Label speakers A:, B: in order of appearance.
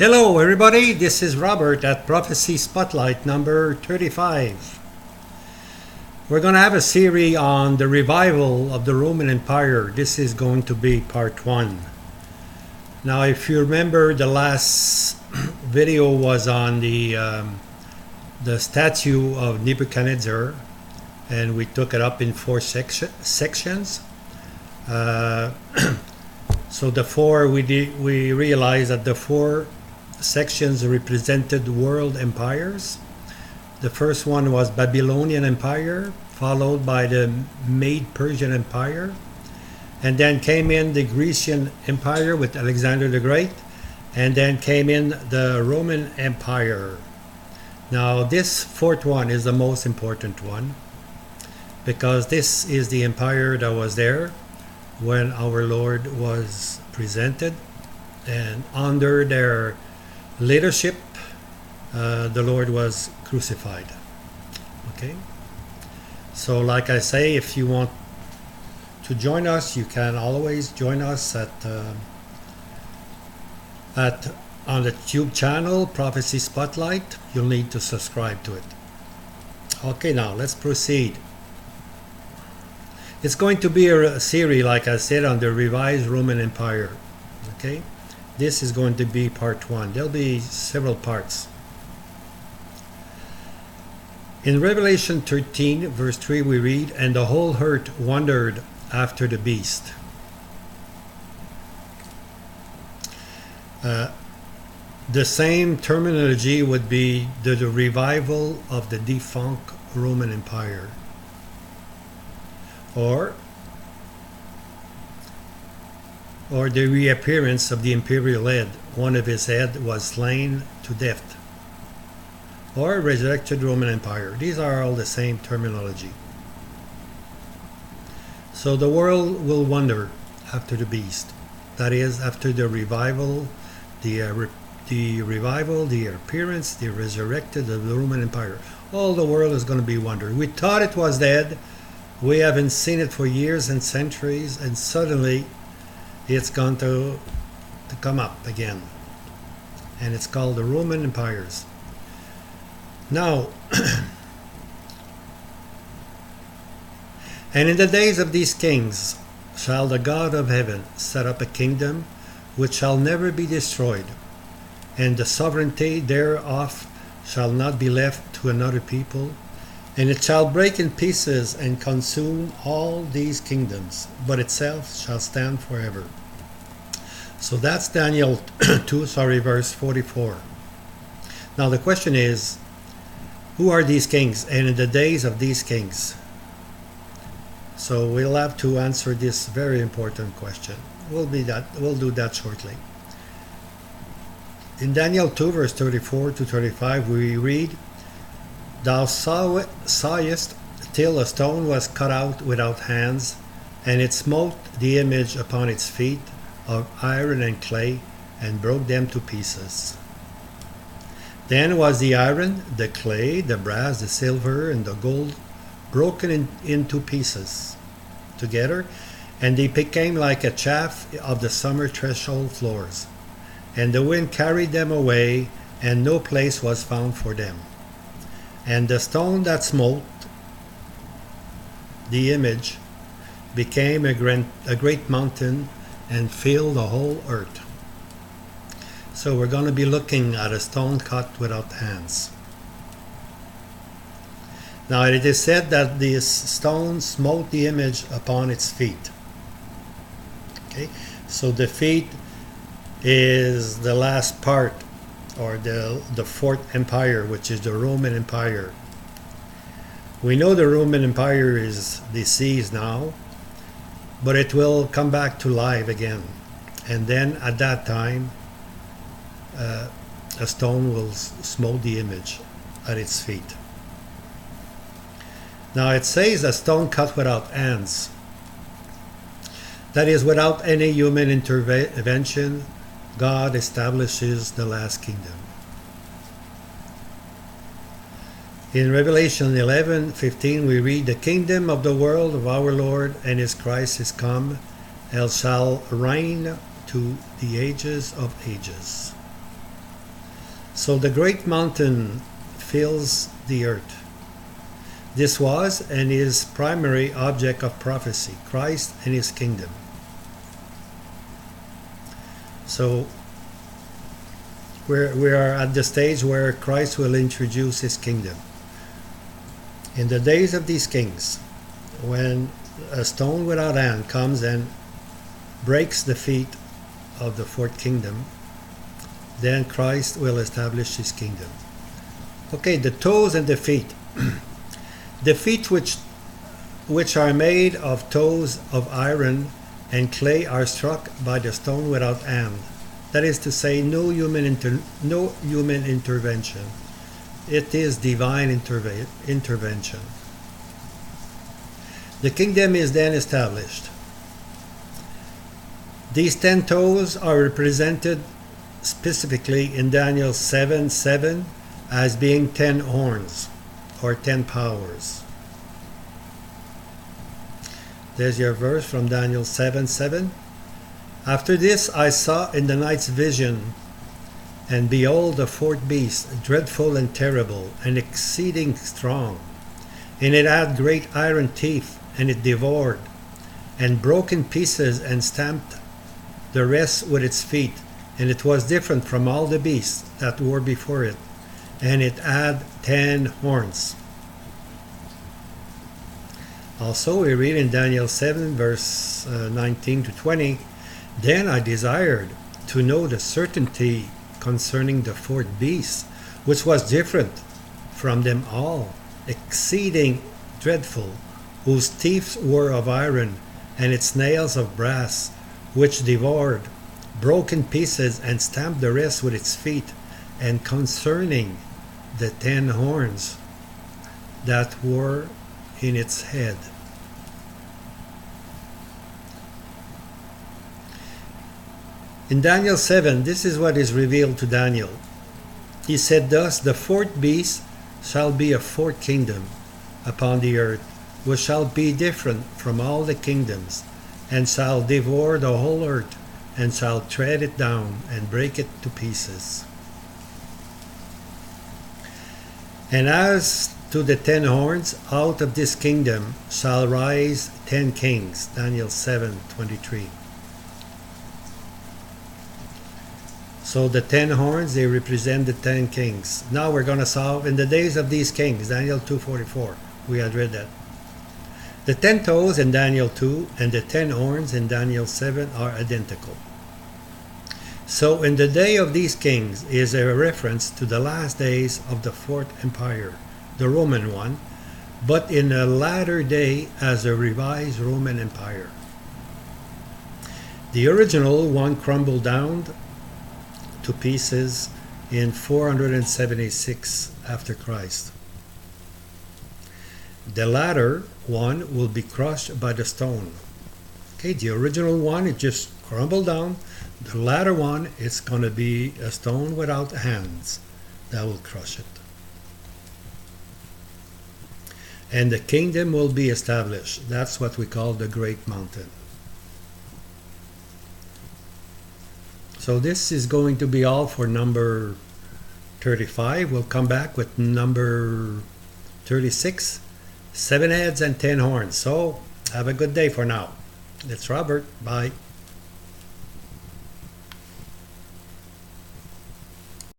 A: Hello everybody, this is Robert at Prophecy Spotlight number 35. We're going to have a series on the revival of the Roman Empire. This is going to be part 1. Now if you remember, the last video was on the statue of Nebuchadnezzar, and we took it up in 4 sections. So we realized that the 4 sections represented world empires. The first one was Babylonian Empire, followed by the Mede-Persian Empire, and then came in the Grecian Empire with Alexander the Great, and then came in the Roman Empire. Now this 4th one is the most important one, because this is the empire that was there when our Lord was presented, and under their leadership the Lord was crucified. Okay, so like I say, if you want to join us, you can always join us at on the YouTube channel Prophecy Spotlight. You'll need to subscribe to it. Okay, now let's proceed. It's going to be a series, like I said, on the revised Roman Empire. Okay, this is going to be part 1. There'll be several parts. In Revelation 13 verse 3 we read, "And the whole earth wondered after the beast." The same terminology would be the revival of the defunct Roman Empire, or the reappearance of the imperial head. One of his head was slain to death, or resurrected Roman Empire. These are all the same terminology. So the world will wonder after the beast. That is, after the revival, the appearance, the resurrected of the Roman Empire. All the world is going to be wondering. We thought it was dead. We haven't seen it for years and centuries, and suddenly it's going to come up again. And it's called the Roman Empires. Now, "And in the days of these kings shall the God of heaven set up a kingdom which shall never be destroyed, and the sovereignty thereof shall not be left to another people. And it shall break in pieces and consume all these kingdoms, but itself shall stand forever." So that's Daniel 2, verse 44. Now the question is, who are these kings, and in the days of these kings? So we'll have to answer this very important question. We'll do that shortly. In Daniel 2 verse 34 to 35 we read, "Thou sawest till a stone was cut out without hands, and it smote the image upon its feet of iron and clay, and broke them to pieces. Then was the iron, the clay, the brass, the silver, and the gold broken into pieces together, and they became like a chaff of the summer threshold floors. And the wind carried them away, and no place was found for them. And the stone that smote the image became a great mountain, and filled the whole earth." So we're going to be looking at a stone cut without hands. Now it is said that this stone smote the image upon its feet. Okay, so the feet is the last part, or the 4th empire, which is the Roman Empire. We know the Roman Empire is deceased now, but it will come back to life again, and then at that time a stone will smote the image at its feet. Now it says a stone cut without hands. That is, without any human intervention, God establishes the last kingdom. In Revelation 11:15 we read, "The kingdom of the world of our Lord and his Christ is come, and shall reign to the ages of ages." So the great mountain fills the earth. This was and is primary object of prophecy, Christ and his kingdom. So we are at the stage where Christ will introduce his kingdom. In the days of these kings, when a stone without hand comes and breaks the feet of the fourth kingdom, then Christ will establish his kingdom. Okay, the toes and the feet. The feet which are made of toes of iron and clay are struck by the stone without hand. That is to say, no human intervention. It is divine intervention. The kingdom is then established. These 10 toes are represented specifically in Daniel 7:7 as being 10 horns or 10 powers. There's your verse from Daniel 7:7. After this I saw in the night's vision, and behold, a fourth beast, dreadful and terrible, and exceeding strong. And it had great iron teeth, and it devoured, and broke in pieces, and stamped the rest with its feet. And it was different from all the beasts that were before it, and it had 10 horns. Also, we read in Daniel 7, verse 19 to 20, Then I desired to know the certainty concerning the fourth beast, which was different from them all, exceeding dreadful, whose teeth were of iron, and its nails of brass, which devoured, broke in pieces, and stamped the rest with its feet, and concerning the 10 horns that were in its head. In Daniel 7, this is what is revealed to Daniel. He said thus, The fourth beast shall be a fourth kingdom upon the earth, which shall be different from all the kingdoms, and shall devour the whole earth, and shall tread it down, and break it to pieces. And as to the 10 horns, out of this kingdom shall rise 10 kings. Daniel 7:23. So the 10 horns, they represent the 10 kings. Now we're going to solve in the days of these kings, Daniel 2:44. We had read that. The 10 toes in Daniel 2 and the 10 horns in Daniel 7 are identical. So in the day of these kings is a reference to the last days of the Fourth Empire, the Roman one, but in a latter day as a revised Roman Empire. The original one crumbled down to pieces in 476 after Christ. The latter one will be crushed by the stone. Okay, the original one, it just crumbled down. The latter one, it's going to be a stone without hands that will crush it. And the kingdom will be established. That's what we call the Great Mountain. So this is going to be all for number 35. We'll come back with number 36, 7 heads and 10 horns. So have a good day for now. It's Robert. Bye.